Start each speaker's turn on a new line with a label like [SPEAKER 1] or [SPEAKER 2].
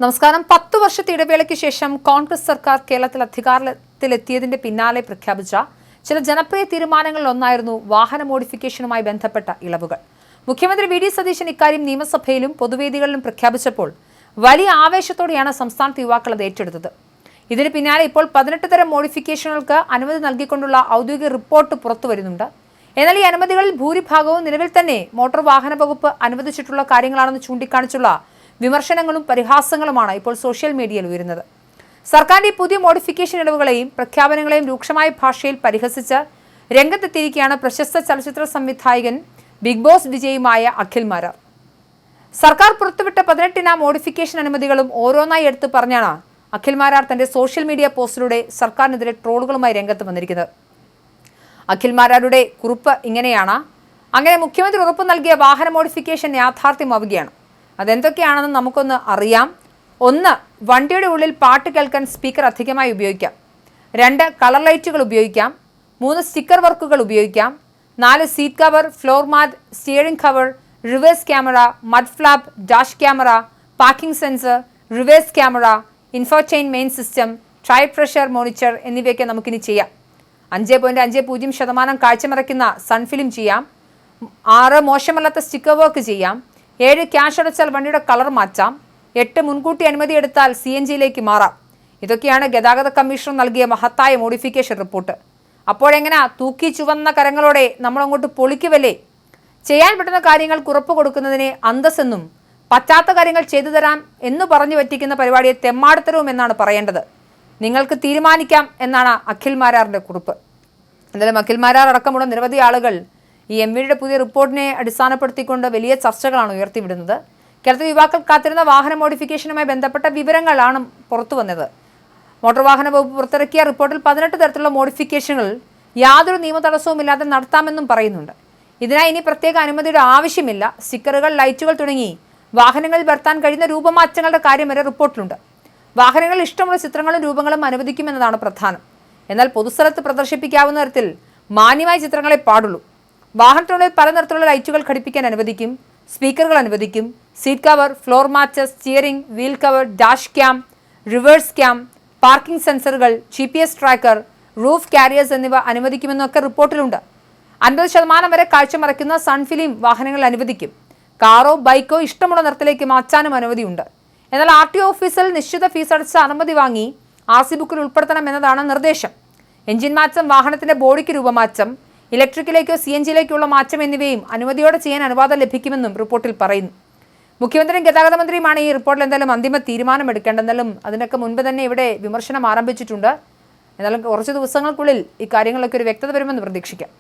[SPEAKER 1] നമസ്കാരം. 10 വർഷത്തെ ഇടവേളയ്ക്ക് ശേഷം കോൺഗ്രസ് സർക്കാർ കേരളത്തിൽ അധികാരത്തിലെത്തിയതിന്റെ പിന്നാലെ പ്രഖ്യാപിച്ച ചില ജനപ്രിയ തീരുമാനങ്ങളിൽ ഒന്നായിരുന്നു വാഹന മോഡിഫിക്കേഷനുമായി ബന്ധപ്പെട്ട ഇളവുകൾ. മുഖ്യമന്ത്രി വി.ഡി. സതീശൻ ഇക്കാര്യം നിയമസഭയിലും പൊതുവേദികളിലും പ്രഖ്യാപിച്ചപ്പോൾ വലിയ ആവേശത്തോടെയാണ് സംസ്ഥാനത്ത് യുവാക്കൾ അത് ഏറ്റെടുത്തത്. ഇതിന് പിന്നാലെ ഇപ്പോൾ 18 തരം മോഡിഫിക്കേഷനുകൾക്ക് അനുമതി നൽകിക്കൊണ്ടുള്ള ഔദ്യോഗിക റിപ്പോർട്ട് പുറത്തുവരുന്നുണ്ട്. എന്നാൽ ഈ അനുമതികളിൽ ഭൂരിഭാഗവും നിലവിൽ തന്നെ മോട്ടോർ വാഹന വകുപ്പ് അനുവദിച്ചിട്ടുള്ള കാര്യങ്ങളാണെന്ന് ചൂണ്ടിക്കാണിച്ചുള്ള വിമർശനങ്ങളും പരിഹാസങ്ങളുമാണ് ഇപ്പോൾ സോഷ്യൽ മീഡിയയിൽ ഉയരുന്നത്. സർക്കാരിന്റെ പുതിയ മോഡിഫിക്കേഷൻ ഇളവുകളെയും പ്രഖ്യാപനങ്ങളെയും രൂക്ഷമായ ഭാഷയിൽ പരിഹസിച്ച് രംഗത്തെത്തിയിരിക്കുകയാണ് പ്രശസ്ത ചലച്ചിത്ര സംവിധായകൻ ബിഗ് ബോസ് വിജയിയുമായ അഖിൽ മാരാർ. സർക്കാർ പുറത്തുവിട്ട 18 മോഡിഫിക്കേഷൻ അനുമതികളും ഓരോന്നായി എടുത്തു പറഞ്ഞാണ് അഖിൽ മാരാർ തന്റെ സോഷ്യൽ മീഡിയ പോസ്റ്റിലൂടെ സർക്കാരിനെതിരെ ട്രോളുകളുമായി രംഗത്ത് വന്നിരിക്കുന്നത്. അഖിൽ മാരാരുടെ കുറിപ്പ് ഇങ്ങനെയാണ്: അങ്ങനെ മുഖ്യമന്ത്രി ഉറപ്പു നൽകിയ വാഹന മോഡിഫിക്കേഷൻ യാഥാർത്ഥ്യമാവുകയാണ്. അതെന്തൊക്കെയാണെന്ന് നമുക്കൊന്ന് അറിയാം. 1. വണ്ടിയുടെ ഉള്ളിൽ പാട്ട് കേൾക്കാൻ സ്പീക്കർ അധികമായി ഉപയോഗിക്കാം. 2. കളർ ലൈറ്റുകൾ ഉപയോഗിക്കാം. 3. സ്റ്റിക്കർ വർക്കുകൾ ഉപയോഗിക്കാം. 4. Seat cover, floor mat, steering cover, reverse camera, mud flap, dash camera, parking sensor, reverse camera, infotainment system, tyre pressure monitor എന്നിവയൊക്കെ നമുക്കിനി ചെയ്യാം. 5.50% കാഴ്ചമറയ്ക്കുന്ന സൺഫിലിം ചെയ്യാം. 6. മോശമല്ലാത്ത സ്റ്റിക്കർ വർക്ക് ചെയ്യാം. 7. ക്യാഷ് അടച്ചാൽ വണ്ടിയുടെ കളർ മാറ്റാം. 8. മുൻകൂട്ടി അനുമതി എടുത്താൽ CNGയിലേക്ക് മാറാം. ഇതൊക്കെയാണ് ഗതാഗത കമ്മീഷണർ നൽകിയ മഹത്തായ മോഡിഫിക്കേഷൻ റിപ്പോർട്ട്. അപ്പോഴെങ്ങനെ തൂക്കി ചുവന്ന കരങ്ങളോടെ നമ്മളങ്ങോട്ട് പൊളിക്കുവല്ലേ? ചെയ്യാൻ പറ്റുന്ന കാര്യങ്ങൾ ഉറപ്പ് കൊടുക്കുന്നതിനെ അന്തസ്സെന്നും പറ്റാത്ത കാര്യങ്ങൾ ചെയ്തു തരാം എന്ന് പറഞ്ഞു പറ്റിക്കുന്ന പരിപാടിയെ തെമ്മാടത്തരവും എന്നാണ് പറയേണ്ടത്. നിങ്ങൾക്ക് തീരുമാനിക്കാം എന്നാണ് അഖിൽ മാരാറിന്റെ കുറിപ്പ്. എന്തായാലും അഖിൽ മാരാർ അടക്കമുള്ള നിരവധി ആളുകൾ ഈ MVDയുടെ പുതിയ റിപ്പോർട്ടിനെ അടിസ്ഥാനപ്പെടുത്തിക്കൊണ്ട് വലിയ ചർച്ചകളാണ് ഉയർത്തിവിടുന്നത്. കേരളത്തിൽ യുവാക്കൾ കാത്തിരുന്ന വാഹന മോഡിഫിക്കേഷനുമായി ബന്ധപ്പെട്ട വിവരങ്ങളാണ് പുറത്തു വന്നത്. മോട്ടോർ വാഹന വകുപ്പ് പുറത്തിറക്കിയ റിപ്പോർട്ടിൽ 18 തരത്തിലുള്ള മോഡിഫിക്കേഷനുകൾ യാതൊരു നിയമ തടസ്സവുമില്ലാതെ നടത്താമെന്നും പറയുന്നുണ്ട്. ഇതിനായി ഇനി പ്രത്യേക അനുമതിയുടെ ആവശ്യമില്ല. സ്റ്റിക്കറുകൾ, ലൈറ്റുകൾ തുടങ്ങി വാഹനങ്ങളിൽ വരുത്താൻ കഴിയുന്ന രൂപമാറ്റങ്ങളുടെ കാര്യം വരെ റിപ്പോർട്ടിലുണ്ട്. വാഹനങ്ങളിൽ ഇഷ്ടമുള്ള ചിത്രങ്ങളും രൂപങ്ങളും അനുവദിക്കുമെന്നതാണ് പ്രധാനം. എന്നാൽ പൊതുസ്ഥലത്ത് പ്രദർശിപ്പിക്കാവുന്ന തരത്തിൽ മാന്യമായ ചിത്രങ്ങളെ പാടുള്ളൂ. വാഹനത്തിനുള്ളിൽ പല നിറത്തിലുള്ള ലൈറ്റുകൾ ഘടിപ്പിക്കാൻ അനുവദിക്കും. സ്പീക്കറുകൾ അനുവദിക്കും. Seat cover, floor mat, steering wheel cover, dash cam, reverse cam, parking സെൻസറുകൾ, GPS ട്രാക്കർ, റൂഫ് കാരിയേഴ്സ് എന്നിവ അനുവദിക്കുമെന്നൊക്കെ റിപ്പോർട്ടിലുണ്ട്. 50% വരെ കാഴ്ച മറയ്ക്കുന്ന സൺഫിലിം വാഹനങ്ങൾ അനുവദിക്കും. കാറോ ബൈക്കോ ഇഷ്ടമുള്ള നിറത്തിലേക്ക് മാറ്റാനും അനുമതിയുണ്ട്. എന്നാൽ RTO ഓഫീസിൽ നിശ്ചിത ഫീസ് അടച്ച അനുമതി വാങ്ങി RC ബുക്കിൽ ഉൾപ്പെടുത്തണം എന്നതാണ് നിർദ്ദേശം. എഞ്ചിൻ മാറ്റം, വാഹനത്തിന്റെ ബോഡിക്ക് രൂപമാറ്റം, ഇലക്ട്രിക്കിലേക്കോ CNGയിലേക്കുള്ള മാറ്റം എന്നിവയും അനുമതിയോടെ ചെയ്യാൻ അനുവാദം ലഭിക്കുമെന്നും റിപ്പോർട്ടിൽ പറയുന്നു. മുഖ്യമന്ത്രിയും ഗതാഗത മന്ത്രിയുമാണ് ഈ റിപ്പോർട്ടിൽ എന്തായാലും അന്തിമ തീരുമാനമെടുക്കേണ്ടതെന്നാലും അതിനൊക്കെ മുൻപ് തന്നെ ഇവിടെ വിമർശനം ആരംഭിച്ചിട്ടുണ്ട്. എന്നാലും കുറച്ച് ദിവസങ്ങൾക്കുള്ളിൽ ഈ കാര്യങ്ങളിലൊക്കെ ഒരു വ്യക്തത വരുമെന്ന് പ്രതീക്ഷിക്കാം.